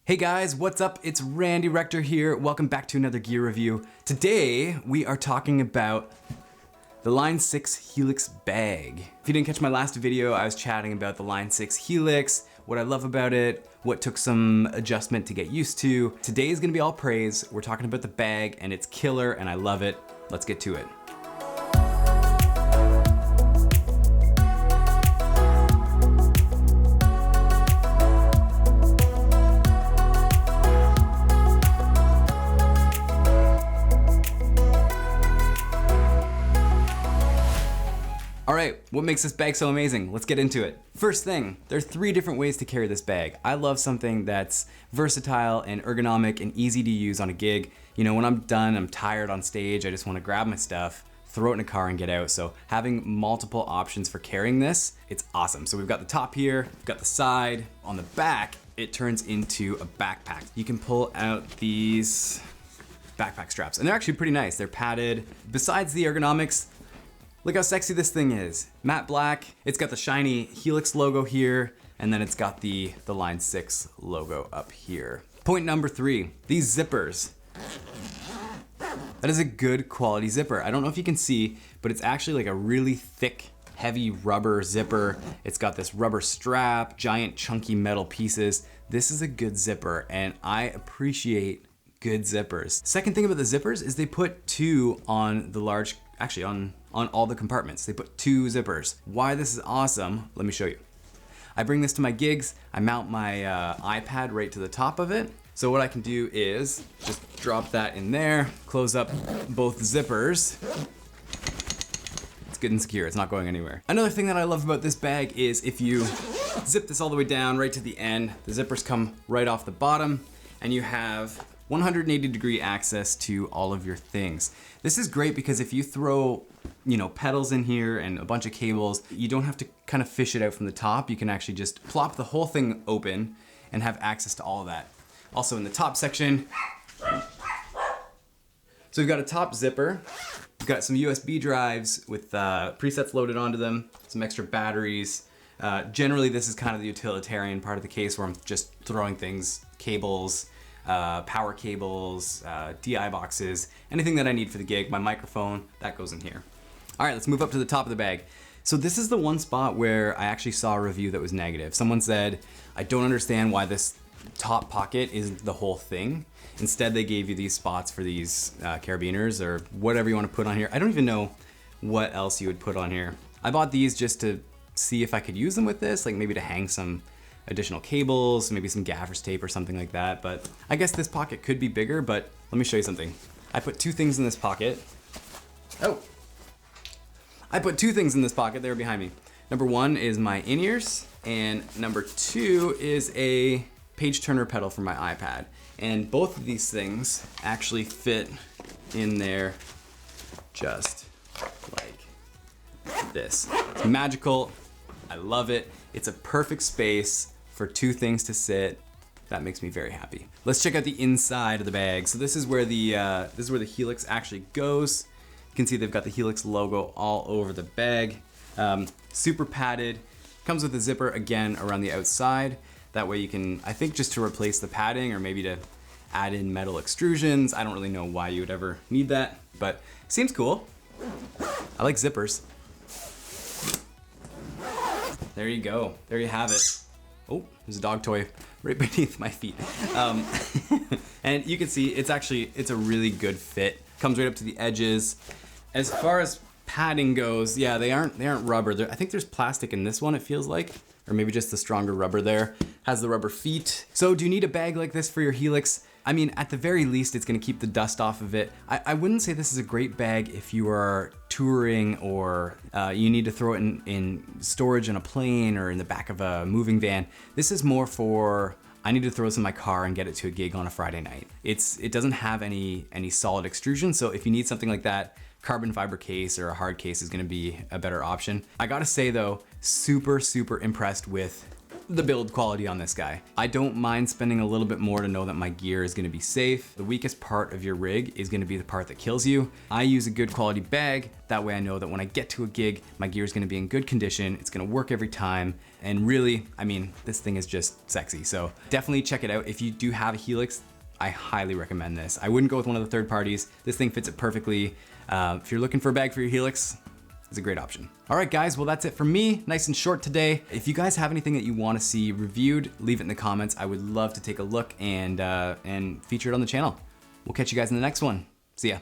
Hey guys, what's up? It's Randy Rector here. Welcome back to another gear review. Today, we are talking about the Line 6 Helix Bag. If you didn't catch my last video, I was chatting about the Line 6 Helix, what I love about it, what took some adjustment to get used to. Today is gonna be all praise. We're talking about the bag and it's killer and I love it. Let's get to it. All right, what makes this bag so amazing? Let's get into it. First thing, there are 3 different ways to carry this bag. I love something that's versatile and ergonomic and easy to use on a gig. You know, when I'm done, I'm tired on stage, I just wanna grab my stuff, throw it in a car and get out. So having multiple options for carrying this, it's awesome. So we've got the top here, we've got the side. On the back, it turns into a backpack. You can pull out these backpack straps and they're actually pretty nice. They're padded. Besides the ergonomics, look how sexy this thing is. Matte black, it's got the shiny Helix logo here, and then it's got the Line 6 logo up here. Point number 3, these zippers. That is a good quality zipper. I don't know if you can see, but it's actually like a really thick, heavy rubber zipper. It's got this rubber strap, giant chunky metal pieces. This is a good zipper, and I appreciate good zippers. Second thing about the zippers is they put 2 on the large, actually on all the compartments. They put 2 zippers. Why this is awesome, let me show you. I bring this to my gigs, I mount my iPad right to the top of it. So what I can do is just drop that in there, close up both zippers. It's good and secure, it's not going anywhere. Another thing that I love about this bag is if you zip this all the way down right to the end, the zippers come right off the bottom and you have 180-degree access to all of your things. This is great because if you throw, you know, pedals in here and a bunch of cables, you don't have to kind of fish it out from the top. You can actually just plop the whole thing open and have access to all of that. Also in the top section, so we've got a top zipper. We've got some USB drives with presets loaded onto them, some extra batteries. Generally, this is kind of the utilitarian part of the case where I'm just throwing things, cables, power cables, DI boxes, anything that I need for the gig, my microphone, that goes in here. All right, let's move up to the top of the bag. So this is the one spot where I actually saw a review that was negative. Someone said, I don't understand why this top pocket is the whole thing. Instead, they gave you these spots for these carabiners or whatever you want to put on here. I don't even know what else you would put on here. I bought these just to see if I could use them with this, like maybe to hang some additional cables, maybe some gaffer's tape or something like that. But I guess this pocket could be bigger, but let me show you something. I put 2 things in this pocket. Oh, I put 2 things in this pocket, they were behind me. Number 1 is my in-ears, and number 2 is a page turner pedal for my iPad. And both of these things actually fit in there just like this. It's magical, I love it. It's a perfect space for 2 things to sit. That makes me very happy. Let's check out the inside of the bag. So this is where the Helix actually goes. You can see they've got the Helix logo all over the bag. Super padded. Comes with a zipper again around the outside. That way you can, I think just to replace the padding or maybe to add in metal extrusions. I don't really know why you would ever need that, but seems cool. I like zippers. There you go, there you have it. Oh, there's a dog toy right beneath my feet. And you can see it's a really good fit. Comes right up to the edges. As far as padding goes, yeah, they aren't rubber. I think there's plastic in this one, it feels like, or maybe just the stronger rubber there. Has the rubber feet. So do you need a bag like this for your Helix? I mean, at the very least, it's gonna keep the dust off of it. I wouldn't say this is a great bag if you are touring or you need to throw it in storage in a plane or in the back of a moving van. This is more for, I need to throw this in my car and get it to a gig on a Friday night. It doesn't have any solid extrusion, so if you need something like that, carbon fiber case or a hard case is gonna be a better option. I gotta say though, super impressed with the build quality on this guy. I don't mind spending a little bit more to know that my gear is gonna be safe. The weakest part of your rig is gonna be the part that kills you. I use a good quality bag. That way I know that when I get to a gig, my gear is gonna be in good condition. It's gonna work every time. And really, I mean, this thing is just sexy. So definitely check it out. If you do have a Helix, I highly recommend this. I wouldn't go with one of the third parties. This thing fits it perfectly. If you're looking for a bag for your Helix, it's a great option. All right, guys, well, that's it from me. Nice and short today. If you guys have anything that you want to see reviewed, leave it in the comments. I would love to take a look and feature it on the channel. We'll catch you guys in the next one. See ya.